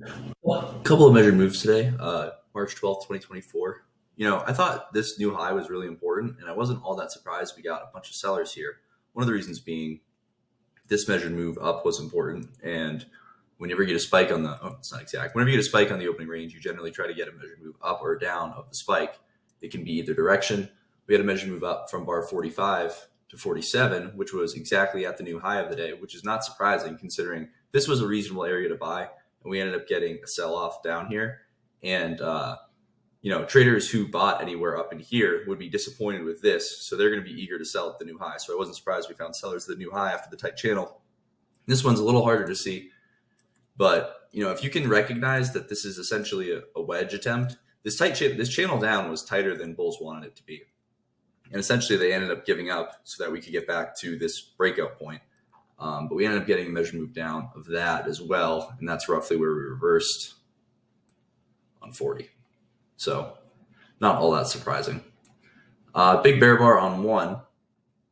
A couple of measured moves today. March 12th, 2024. I thought this new high was really important, and I wasn't all that surprised we got a bunch of sellers here. One of the reasons being this measured move up was important, and whenever you get a spike on the, oh, it's not exact. Whenever you get a spike on the opening range, you generally try to get a measured move up or down of the spike. It can be either direction. We had a measured move up from bar 45 to 47, which was exactly at the new high of the day, which is not surprising considering this was a reasonable area to buy, and we ended up getting a sell-off down here. And traders who bought anywhere up in here would be disappointed with this, so they're going to be eager to sell at the new high. So I wasn't surprised we found sellers at the new high after the tight channel. This one's a little harder to see, but if you can recognize that this is essentially a wedge attempt, this channel down was tighter than bulls wanted it to be, and essentially they ended up giving up so that we could get back to this breakout point. But we ended up getting a measured move down of that as well, and that's roughly where we reversed on 40. So not all that surprising. Big bear bar on one,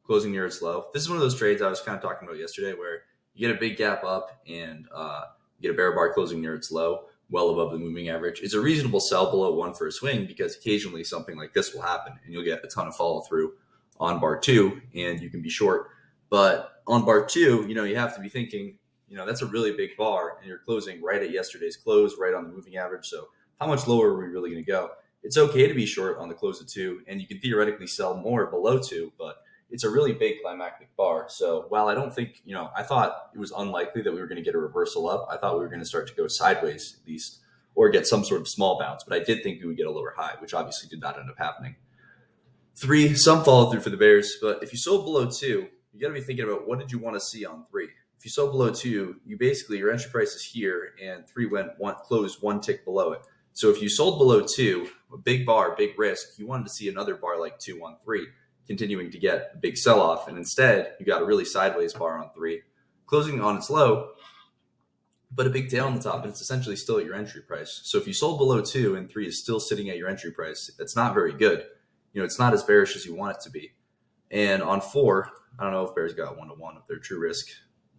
closing near its low. This is one of those trades I was kind of talking about yesterday where you get a big gap up and you get a bear bar closing near its low, well above the moving average. It's a reasonable sell below one for a swing because occasionally something like this will happen and you'll get a ton of follow through on bar two and you can be short. But on bar two, you have to be thinking, that's a really big bar and you're closing right at yesterday's close, right on the moving average. So how much lower are we really going to go? It's okay to be short on the close of two, and you can theoretically sell more below two, but it's a really big climactic bar. So while I don't think, I thought it was unlikely that we were going to get a reversal up. I thought we were going to start to go sideways at least, or get some sort of small bounce, but I did think we would get a lower high, which obviously did not end up happening. Three, some follow through for the Bears, but if you sold below two, you got to be thinking about what did you want to see on three. If you sold below two, you basically your entry price is here, and three closed one tick below it. So if you sold below two, a big bar, big risk, you wanted to see another bar like 213, continuing to get a big sell off, and instead you got a really sideways bar on three, closing on its low, but a big tail on the top, and it's essentially still at your entry price. So if you sold below two and three is still sitting at your entry price, that's not very good. It's not as bearish as you want it to be. And on four, I don't know if Bears got 1-to-1 of their true risk.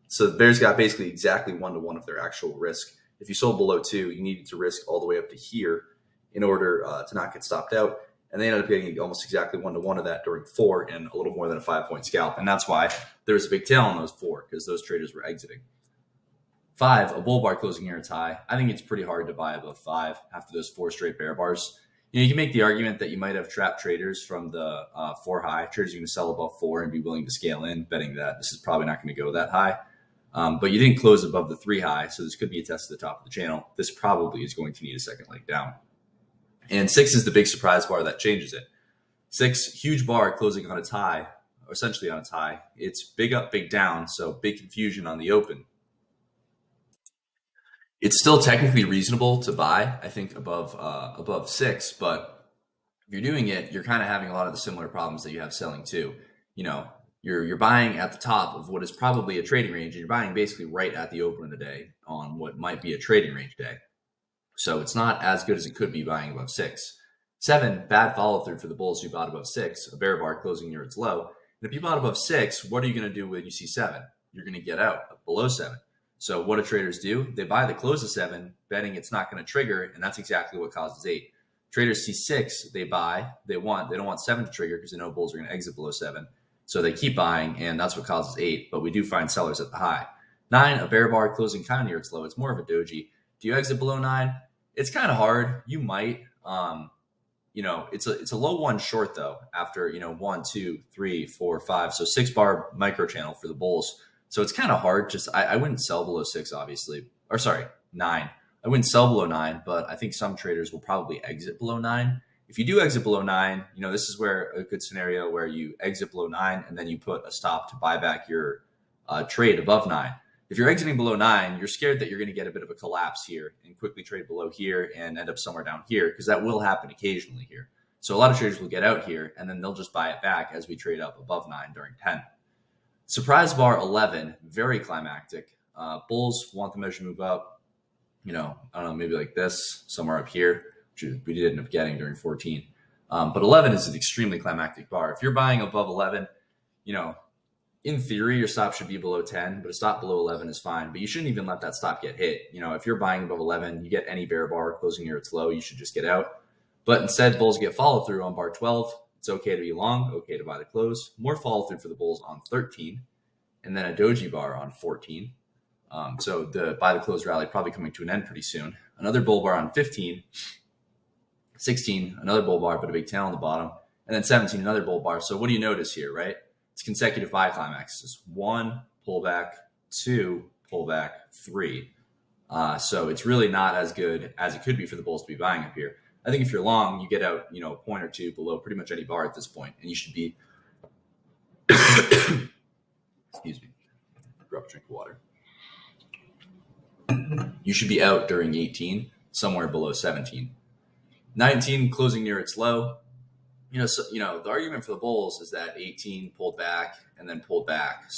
So the Bears got basically exactly 1-to-1 of their actual risk. If you sold below two, you needed to risk all the way up to here in order to not get stopped out. And they ended up getting almost exactly 1-to-1 of that during four and a little more than a 5-point scalp. And that's why there was a big tail on those four, because those traders were exiting. Five, a bull bar closing near its high. I think it's pretty hard to buy above five after those four straight bear bars. You can make the argument that you might have trapped traders from the four high. Traders are going to sell above four and be willing to scale in, betting that this is probably not going to go that high. But you didn't close above the three high, so this could be a test at the top of the channel. This probably is going to need a second leg down. And six is the big surprise bar that changes it. Six, huge bar closing on its high, or essentially on its high. It's big up, big down, so big confusion on the open. It's still technically reasonable to buy, I think, above six, but if you're doing it, you're kind of having a lot of the similar problems that you have selling too. You're buying at the top of what is probably a trading range, and you're buying basically right at the open of the day on what might be a trading range day. So it's not as good as it could be buying above six. Seven, bad follow through for the bulls who bought above six, a bear bar closing near its low. And if you bought above six, what are you going to do when you see seven? You're going to get out below seven. So what do traders do? They buy the close of seven, betting it's not going to trigger, and that's exactly what causes eight. Traders see six, they buy, they don't want seven to trigger because they know bulls are going to exit below seven. So they keep buying, and that's what causes eight, but we do find sellers at the high. Nine, a bear bar closing kind of near its low. It's more of a doji. Do you exit below nine? It's kind of hard. You might. It's a low one short though after 1, 2, 3, 4, 5. So 6 bar micro channel for the bulls. So it's kind of hard. Just I wouldn't sell below six, obviously. Or sorry, nine. I wouldn't sell below nine, but I think some traders will probably exit below nine. If you do exit below nine, this is where a good scenario where you exit below nine and then you put a stop to buy back your trade above nine. If you're exiting below nine, you're scared that you're going to get a bit of a collapse here and quickly trade below here and end up somewhere down here, because that will happen occasionally here. So a lot of traders will get out here and then they'll just buy it back as we trade up above nine during 10. Surprise bar 11, very climactic. Bulls want the measure to move up, I don't know, maybe like this, somewhere up here, which we did end up getting during 14. But 11 is an extremely climactic bar. If you're buying above 11, in theory, your stop should be below 10, but a stop below 11 is fine. But you shouldn't even let that stop get hit. If you're buying above 11, you get any bear bar closing near its low, you should just get out. But instead, bulls get follow through on bar 12. It's okay to be long, okay to buy the close. More follow through for the bulls on 13, and then a doji bar on 14. So the buy the close rally probably coming to an end pretty soon. Another bull bar on 15, 16, another bull bar, but a big tail on the bottom, and then 17, another bull bar. So what do you notice here, right? It's consecutive buy climaxes. 1, pullback, 2, pullback, 3. So it's really not as good as it could be for the bulls to be buying up here. I think if you're long, you get out, a point or two below pretty much any bar at this point, and you should be, excuse me, grab a drink of water. You should be out during 18, somewhere below 17. 19 closing near its low. The argument for the bulls is that 18 pulled back and then pulled back,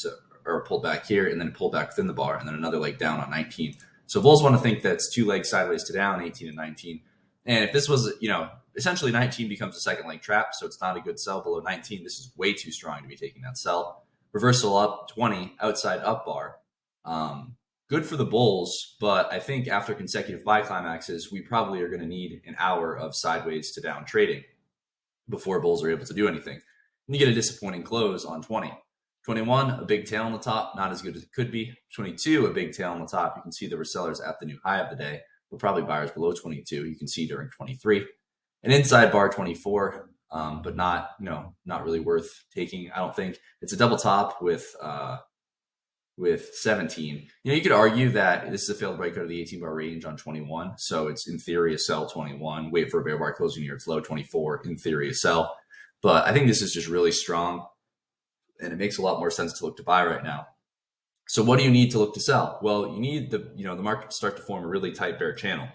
or pulled back here and then pulled back within the bar and then another leg down on 19. So bulls want to think that's 2 legs sideways to down, 18 and 19. And if this was, essentially 19 becomes a second leg trap, so it's not a good sell below 19. This is way too strong to be taking that sell. Reversal up 20, outside up bar. Good for the bulls, but I think after consecutive buy climaxes, we probably are going to need an hour of sideways to down trading before bulls are able to do anything. And you get a disappointing close on 20. 21, a big tail on the top, not as good as it could be. 22, a big tail on the top. You can see there were sellers at the new high of the day, but probably buyers below 22. You can see during 23. An inside bar 24, but not really worth taking. I don't think it's a double top with 17. You could argue that this is a failed breakout of the 18 bar range on 21. So it's in theory a sell 21, wait for a bear bar closing near its low 24, in theory a sell. But I think this is just really strong and it makes a lot more sense to look to buy right now. So what do you need to look to sell? Well, you need the market to start to form a really tight bear channel.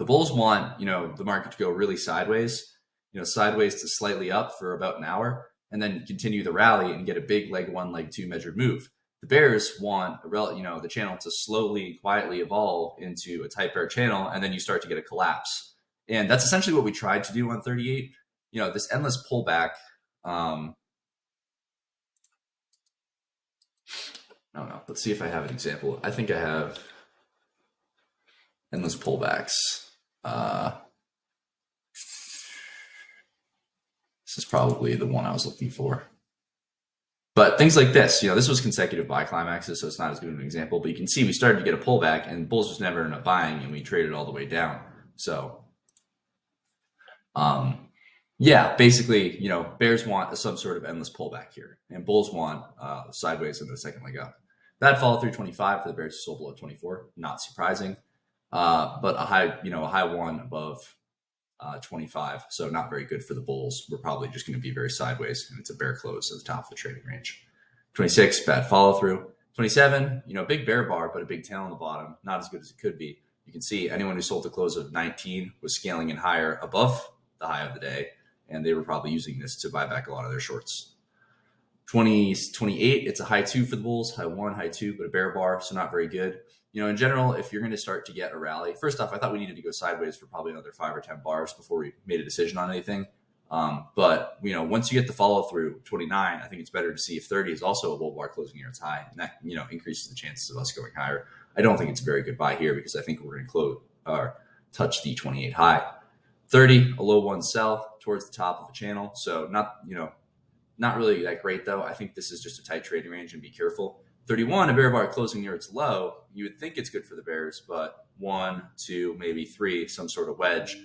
The bulls want, the market to go really sideways, sideways to slightly up for about an hour and then continue the rally and get a big leg 1, leg 2 measured move. The bears want the channel to slowly, quietly evolve into a tight bear channel, and then you start to get a collapse. And that's essentially what we tried to do on 38. This endless pullback. I don't know. Let's see if I have an example. I think I have endless pullbacks. This is probably the one I was looking for. But things like this, this was consecutive buy climaxes, so it's not as good of an example. But you can see we started to get a pullback, and bulls just never ended up buying, and we traded all the way down. So, basically, bears want some sort of endless pullback here, and bulls want sideways into the second leg up. That follow through 25 for the bears sold below 24, not surprising. But a high one above 25, so not very good for the bulls. We're probably just going to be very sideways, and it's a bear close at the top of the trading range. 26, bad follow through. 27, big bear bar, but a big tail on the bottom, not as good as it could be. You can see anyone who sold the close of 19 was scaling in higher above the high of the day, and they were probably using this to buy back a lot of their shorts. 28, it's a high 2 for the bulls, high 1, high 2, but a bear bar, so not very good. In general, if you're going to start to get a rally, first off, I thought we needed to go sideways for probably another 5 or 10 bars before we made a decision on anything. But once you get the follow through 29, I think it's better to see if 30 is also a bull bar closing near its high, and that increases the chances of us going higher. I don't think it's a very good buy here because I think we're going to close or touch the 28 high. 30, a low 1 sell towards the top of the channel, so not really that great though. I think this is just a tight trading range, and be careful. 31, a bear bar closing near its low. You would think it's good for the bears, but 1, 2, maybe 3, some sort of wedge.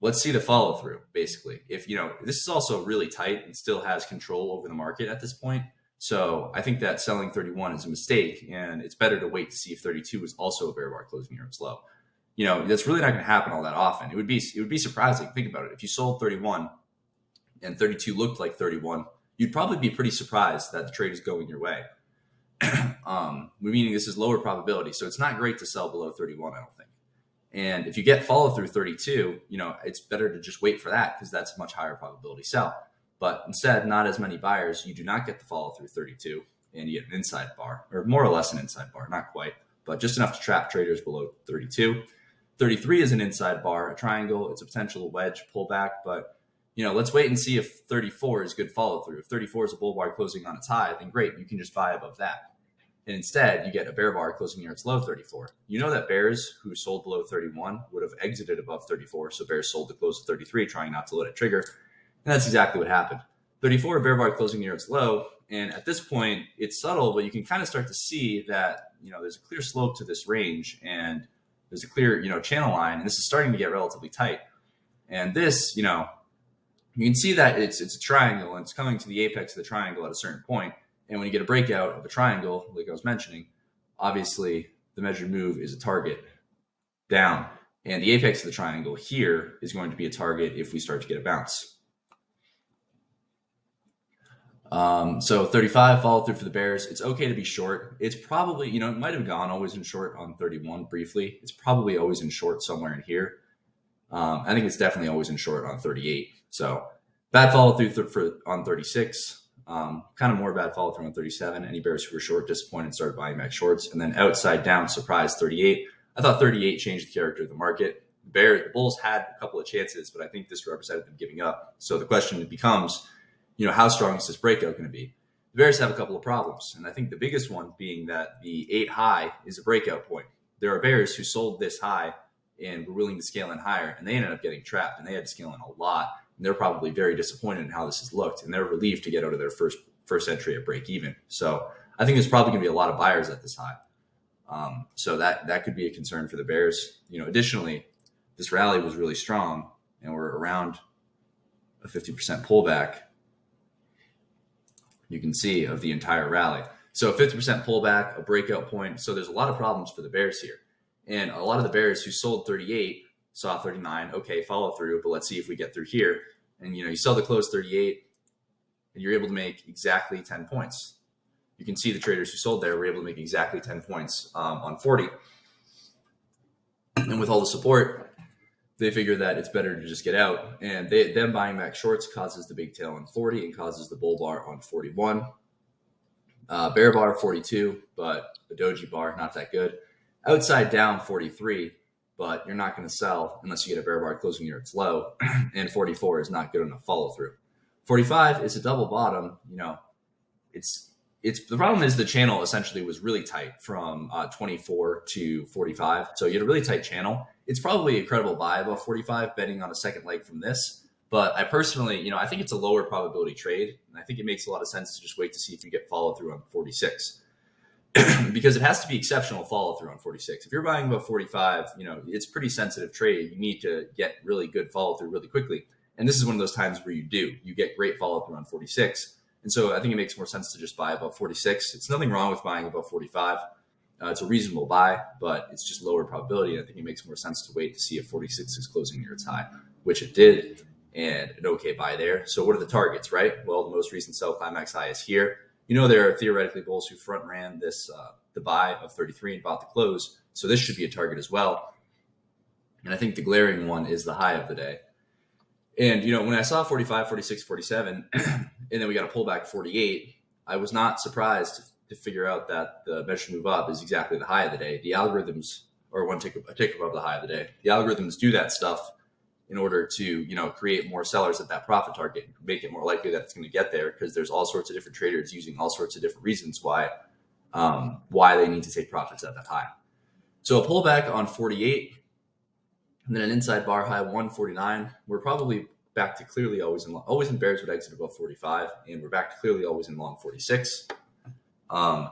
Let's see the follow through. Basically, if this is also really tight and still has control over the market at this point. So I think that selling 31 is a mistake, and it's better to wait to see if 32 is also a bear bar closing near its low. That's really not going to happen all that often. It would be surprising. Think about it. If you sold 31 and 32 looked like 31, you'd probably be pretty surprised that the trade is going your way. Meaning this is lower probability. So it's not great to sell below 31, I don't think. And if you get follow through 32, it's better to just wait for that because that's a much higher probability sell. But instead, not as many buyers. You do not get the follow through 32 and you get an inside bar, or more or less an inside bar, not quite, but just enough to trap traders below 32. 33 is an inside bar, a triangle. It's a potential wedge pullback, but let's wait and see if 34 is good follow through. If 34 is a bull bar closing on its high, then great, you can just buy above that. And instead, you get a bear bar closing near its low 34. You know that bears who sold below 31 would have exited above 34. So bears sold to close to 33, trying not to let it trigger. And that's exactly what happened. 34, bear bar closing near its low. And at this point, it's subtle, but you can kind of start to see that, there's a clear slope to this range and there's a clear, channel line. And this is starting to get relatively tight. And this, you can see that it's a triangle and it's coming to the apex of the triangle at a certain point. And when you get a breakout of a triangle, like I was mentioning, obviously the measured move is a target down. And the apex of the triangle here is going to be a target if we start to get a bounce. So 35 follow through for the bears. It's okay to be short. It's probably, it might have gone always in short on 31 briefly. It's probably always in short somewhere in here. I think it's definitely always in short on 38. So bad follow through on 36. Kind of more bad follow through on 37. Any bears who were short disappointed started buying back shorts, and then outside down surprise 38. I thought 38 changed the character of the market. The bulls had a couple of chances, but I think this represented them giving up. So the question becomes, how strong is this breakout going to be? The bears have a couple of problems, and I think the biggest one being that the 8 high is a breakout point. There are bears who sold this high and were willing to scale in higher, and they ended up getting trapped, and they had to scale in a lot. And they're probably very disappointed in how this has looked, and they're relieved to get out of their first entry at break even. So I think there's probably going to be a lot of buyers at this high. So that could be a concern for the bears. Additionally, this rally was really strong, and we're around a 50% pullback. You can see of the entire rally. So 50% pullback, a breakout point. So there's a lot of problems for the bears here. And a lot of the bears who sold 38 saw 39. Okay, follow through, but let's see if we get through here. And, you sell the close 38 and you're able to make exactly 10 points. You can see the traders who sold there were able to make exactly 10 points on 40. And with all the support, they figure that it's better to just get out. And them buying back shorts causes the big tail on 40 and causes the bull bar on 41. Bear bar 42, but the doji bar, not that good. Outside down 43, but you're not going to sell unless you get a bear bar closing near its low. And 44 is not good enough follow through. 45 is a double bottom. It's the problem is the channel essentially was really tight from 24 to 45. So you had a really tight channel. It's probably a credible buy above 45, betting on a second leg from this. But I personally, I think it's a lower probability trade. And I think it makes a lot of sense to just wait to see if you get follow through on 46. Because it has to be exceptional follow through on 46. If you're buying above 45, it's a pretty sensitive trade. You need to get really good follow through really quickly. And this is one of those times where you get great follow through on 46. And so I think it makes more sense to just buy above 46. It's nothing wrong with buying above 45. It's a reasonable buy, but it's just lower probability. I think it makes more sense to wait to see if 46 is closing near its high, which it did, and an okay buy there. So what are the targets, right? Well, the most recent sell climax high is here. There are theoretically bulls who front ran this, the buy of 33 and bought the close. So this should be a target as well. And I think the glaring one is the high of the day. And, when I saw 45, 46, 47, and then we got a pullback 48, I was not surprised to figure out that the measured move up is exactly the high of the day. The algorithms, or one tick above the high of the day, the algorithms do that stuff in order to, create more sellers at that profit target, make it more likely that it's going to get there, because there's all sorts of different traders using all sorts of different reasons why they need to take profits at that high. So a pullback on 48, and then an inside bar high 149. We're probably back to clearly always in bears would exit above 45, and we're back to clearly always in long 46. High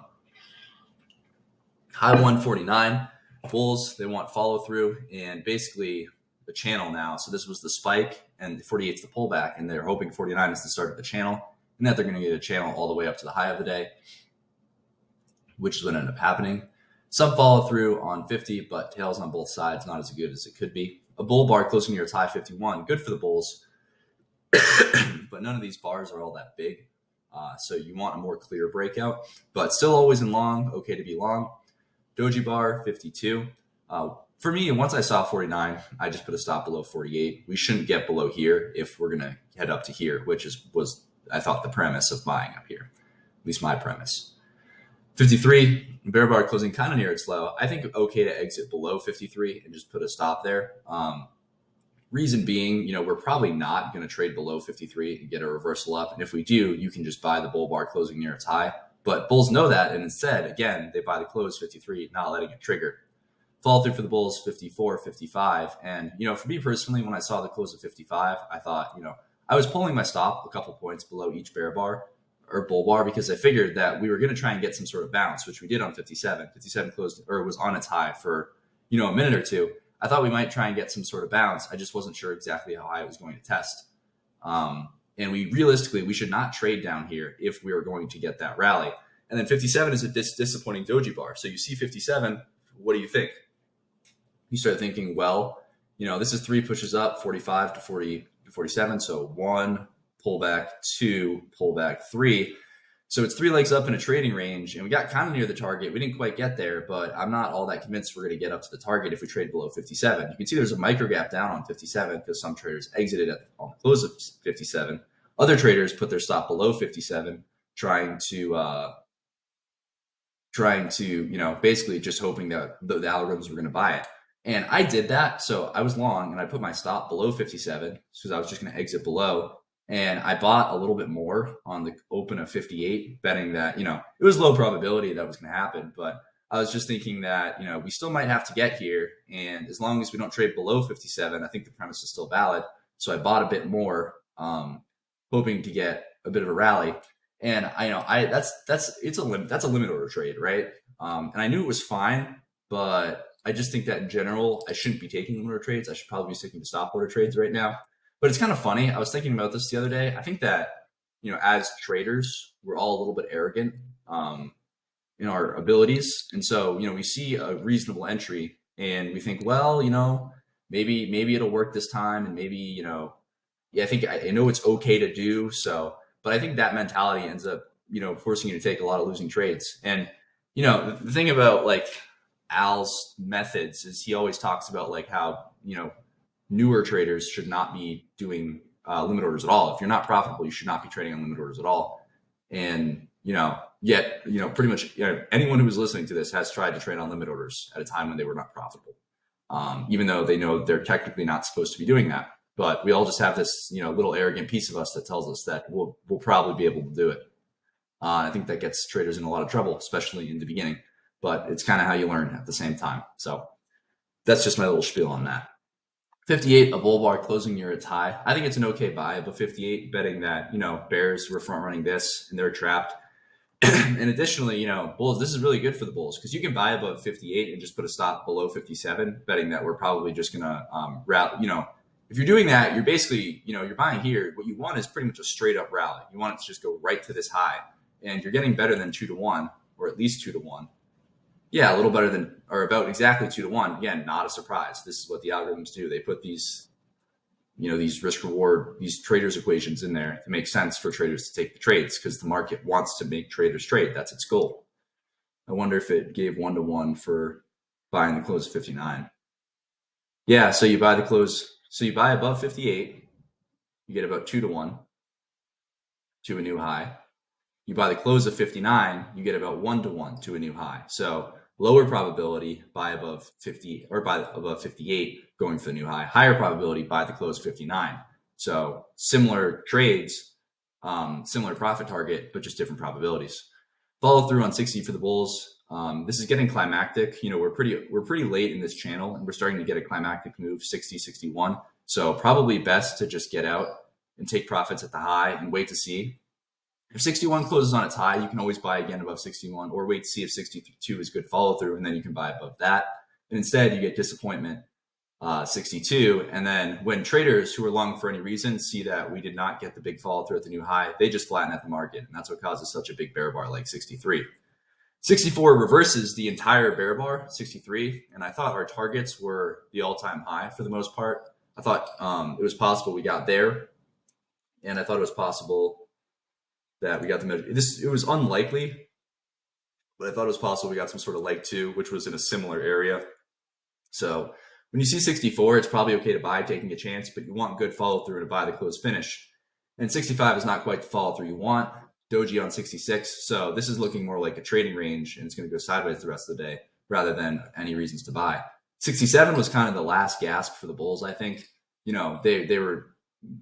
149. Bulls, they want follow through and basically the channel now. So this was the spike, and 48 is the pullback, and they're hoping 49 is the start of the channel, and that they're going to get a channel all the way up to the high of the day, which is what ended up happening. Some follow through on 50, but tails on both sides, not as good as it could be. A bull bar closing near its high 51, good for the bulls, but none of these bars are all that big. So you want a more clear breakout, but still always in long, okay to be long. Doji bar 52. For me, once I saw 49, I just put a stop below 48. We shouldn't get below here if we're going to head up to here, which was, I thought, the premise of buying up here, at least my premise. 53, bear bar closing kind of near its low. I think okay to exit below 53 and just put a stop there. Reason being, we're probably not going to trade below 53 and get a reversal up. And if we do, you can just buy the bull bar closing near its high. But bulls know that. And instead, again, they buy the close 53, not letting it trigger. Fall through for the bulls 54, 55. And, for me personally, when I saw the close of 55, I thought, I was pulling my stop a couple points below each bear bar or bull bar because I figured that we were going to try and get some sort of bounce, which we did on 57. 57 closed or was on its high for, a minute or two. I thought we might try and get some sort of bounce. I just wasn't sure exactly how high it was going to test. And we should not trade down here if we were going to get that rally. And then 57 is a disappointing doji bar. So you see 57, what do you think? You start thinking, well, this is 3 pushes up, 45 to 40 to 47. So 1, pullback, 2, pullback, 3. So it's 3 legs up in a trading range, and we got kind of near the target. We didn't quite get there, but I'm not all that convinced we're going to get up to the target if we trade below 57. You can see there's a micro gap down on 57 because some traders exited on the close of 57. Other traders put their stop below 57, trying to basically just hoping that the algorithms were going to buy it. And I did that. So I was long and I put my stop below 57 because I was just going to exit below. And I bought a little bit more on the open of 58, betting that, it was low probability that was going to happen. But I was just thinking that, we still might have to get here. And as long as we don't trade below 57, I think the premise is still valid. So I bought a bit more, hoping to get a bit of a rally. And that's a limit order trade, right? And I knew it was fine, but I just think that in general, I shouldn't be taking limit order trades. I should probably be sticking to stop order trades right now. But it's kind of funny. I was thinking about this the other day. I think that, as traders, we're all a little bit arrogant in our abilities. And so, we see a reasonable entry and we think, well, maybe it'll work this time. And maybe, I know it's okay to do so. But I think that mentality ends up, forcing you to take a lot of losing trades. And, the thing about like Al's methods is he always talks about like how, newer traders should not be doing limit orders at all. If you're not profitable, you should not be trading on limit orders at all. And, yet, pretty much anyone who is listening to this has tried to trade on limit orders at a time when they were not profitable, even though they know they're technically not supposed to be doing that. But we all just have this, little arrogant piece of us that tells us that we'll probably be able to do it. I think that gets traders in a lot of trouble, especially in the beginning. But it's kind of how you learn at the same time. So that's just my little spiel on that. 58, a bull bar closing near its high. I think it's an okay buy, but 58, betting that, bears were front running this and they're trapped. And additionally, bulls, this is really good for the bulls because you can buy above 58 and just put a stop below 57, betting that we're probably just going to rally. If you're doing that, you're basically, you're buying here. What you want is pretty much a straight up rally. You want it to just go right to this high, and you're getting better than 2-1, or at least 2-1. Yeah, a little better than, or about exactly 2-1. Again, not a surprise. This is what the algorithms do. They put these, these risk reward, these traders equations in there to make sense for traders to take the trades because the market wants to make traders trade. That's its goal. I wonder if it gave 1-1 for buying the close of 59. Yeah, so you buy the close. So you buy above 58, you get about 2-1 to a new high. You buy the close of 59, you get about 1-1 to a new high. So lower probability, buy above 50 or buy above 58, going for the new high. Higher probability, buy the close 59. So similar trades, similar profit target, but just different probabilities. Follow through on 60 for the bulls. This is getting climactic. We're pretty late in this channel, and we're starting to get a climactic move, 60, 61. So probably best to just get out and take profits at the high and wait to see. If 61 closes on its high, you can always buy again above 61, or wait to see if 62 is good follow through, and then you can buy above that. And instead, you get disappointment, 62. And then when traders who are long for any reason see that we did not get the big follow through at the new high, they just flatten at the market. And that's what causes such a big bear bar like 63. 64 reverses the entire bear bar, 63. And I thought our targets were the all-time high for the most part. I thought it was possible we got there. And I thought it was possible that we got the measure. It was unlikely, but I thought it was possible we got some sort of leg two, which was in a similar area. So when you see 64, it's probably okay to buy, taking a chance, but you want good follow through to buy the close finish. And 65 is not quite the follow through you want. Doji on 66. So this is looking more like a trading range, and it's going to go sideways the rest of the day rather than any reasons to buy. 67 was kind of the last gasp for the bulls, I think. they were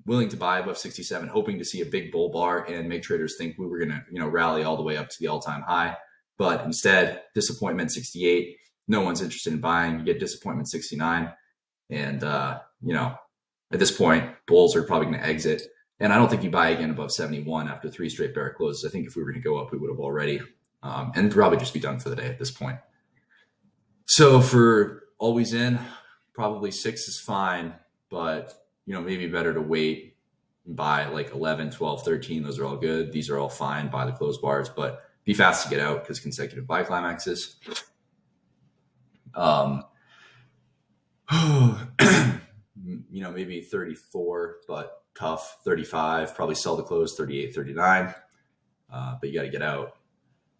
willing to buy above 67, hoping to see a big bull bar and make traders think we were going to, rally all the way up to the all-time high. But instead, disappointment 68. No one's interested in buying. You get disappointment 69. And, at this point, bulls are probably going to exit. And I don't think you buy again above 71 after 3 straight bear closes. I think if we were going to go up, we would have already, and probably just be done for the day at this point. So for always in, probably 6 is fine, but maybe better to wait and buy like 11, 12, 13. Those are all good. These are all fine. Buy the close bars, but be fast to get out because consecutive buy climaxes. Maybe 34, but tough. 35, probably sell the close. 38, 39. But you got to get out.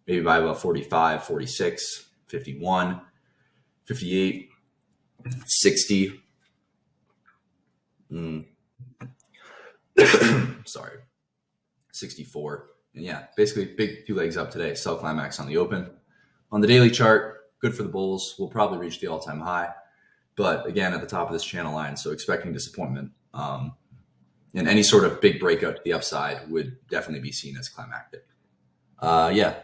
Maybe buy about 45, 46, 51, 58, 60. Sorry. 64. And yeah, basically big 2 legs up today. Sell climax on the open. On the daily chart, good for the bulls. We'll probably reach the all-time high. But again, at the top of this channel line, so expecting disappointment. And any sort of big breakout to the upside would definitely be seen as climactic. Yeah,